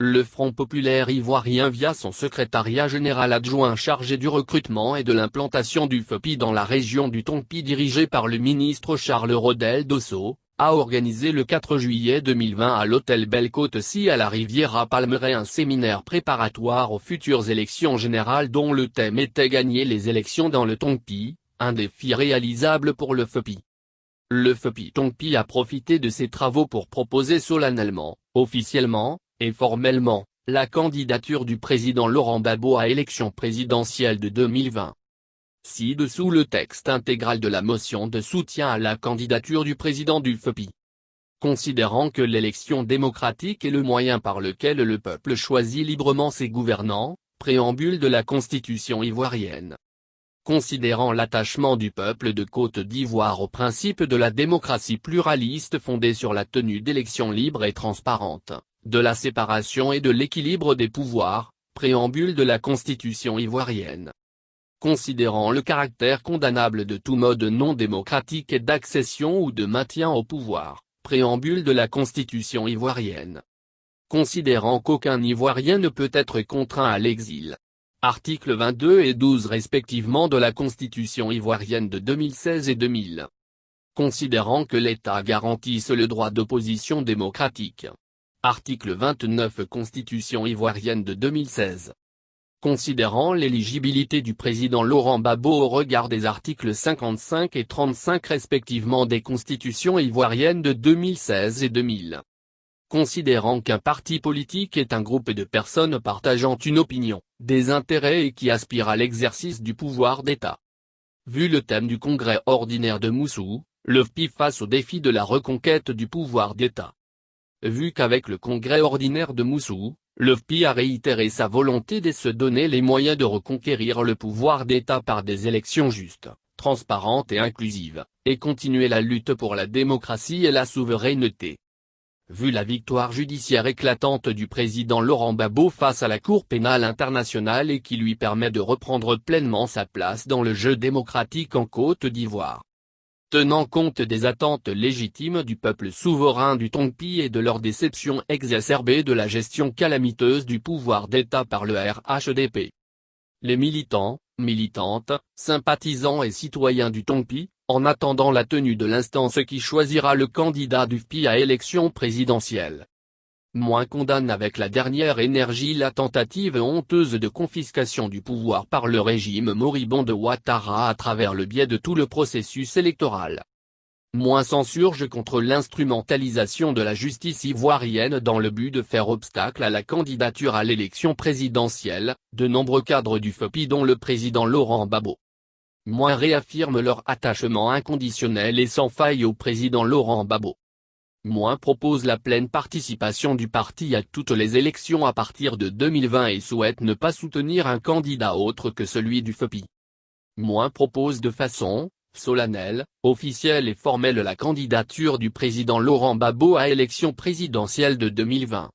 Le Front populaire ivoirien via son secrétariat général adjoint chargé du recrutement et de l'implantation du FEPI dans la région du Tonpi dirigé par le ministre Charles Rodel Dosso, a organisé le 4 juillet 2020 à l'hôtel Belle-Côte-Ci à la Riviera Palmeraie un séminaire préparatoire aux futures élections générales dont le thème était gagner les élections dans le Tonpi, un défi réalisable pour le FEPI. Le FEPI Tonpi a profité de ces travaux pour proposer solennellement, officiellement, et formellement, la candidature du président Laurent Gbagbo à l'élection présidentielle de 2020. Ci-dessous le texte intégral de la motion de soutien à la candidature du président du FEPI. Considérant que l'élection démocratique est le moyen par lequel le peuple choisit librement ses gouvernants, préambule de la Constitution ivoirienne. Considérant l'attachement du peuple de Côte d'Ivoire au principe de la démocratie pluraliste fondée sur la tenue d'élections libres et transparentes, de la séparation et de l'équilibre des pouvoirs, préambule de la Constitution ivoirienne. Considérant le caractère condamnable de tout mode non démocratique et d'accession ou de maintien au pouvoir, préambule de la Constitution ivoirienne. Considérant qu'aucun Ivoirien ne peut être contraint à l'exil. Articles 22 et 12 respectivement de la Constitution ivoirienne de 2016 et 2000. Considérant que l'État garantisse le droit d'opposition démocratique. Article 29 Constitution ivoirienne de 2016. Considérant l'éligibilité du président Laurent Gbagbo au regard des articles 55 et 35 respectivement des constitutions ivoiriennes de 2016 et 2000. Considérant qu'un parti politique est un groupe de personnes partageant une opinion, des intérêts et qui aspirent à l'exercice du pouvoir d'État. Vu le thème du congrès ordinaire de Moussou, le FEPI face au défi de la reconquête du pouvoir d'État. Vu qu'avec le congrès ordinaire de Moussou, le FEPI a réitéré sa volonté de se donner les moyens de reconquérir le pouvoir d'État par des élections justes, transparentes et inclusives, et continuer la lutte pour la démocratie et la souveraineté. Vu la victoire judiciaire éclatante du président Laurent Gbagbo face à la Cour pénale internationale et qui lui permet de reprendre pleinement sa place dans le jeu démocratique en Côte d'Ivoire. Tenant compte des attentes légitimes du peuple souverain du Tonpi et de leur déception exacerbée de la gestion calamiteuse du pouvoir d'État par le RHDP. Les militants, militantes, sympathisants et citoyens du Tonpi, en attendant la tenue de l'instance qui choisira le candidat du FEPI à élection présidentielle. Moins condamne avec la dernière énergie la tentative honteuse de confiscation du pouvoir par le régime moribond de Ouattara à travers le biais de tout le processus électoral. Moins s'insurge contre l'instrumentalisation de la justice ivoirienne dans le but de faire obstacle à la candidature à l'élection présidentielle, de nombreux cadres du FEPI dont le président Laurent Gbagbo. Moins réaffirme leur attachement inconditionnel et sans faille au président Laurent Gbagbo. Moins propose la pleine participation du parti à toutes les élections à partir de 2020 et souhaite ne pas soutenir un candidat autre que celui du FEPI. Moins propose de façon, solennelle, officielle et formelle la candidature du président Laurent Gbagbo à l'élection présidentielle de 2020.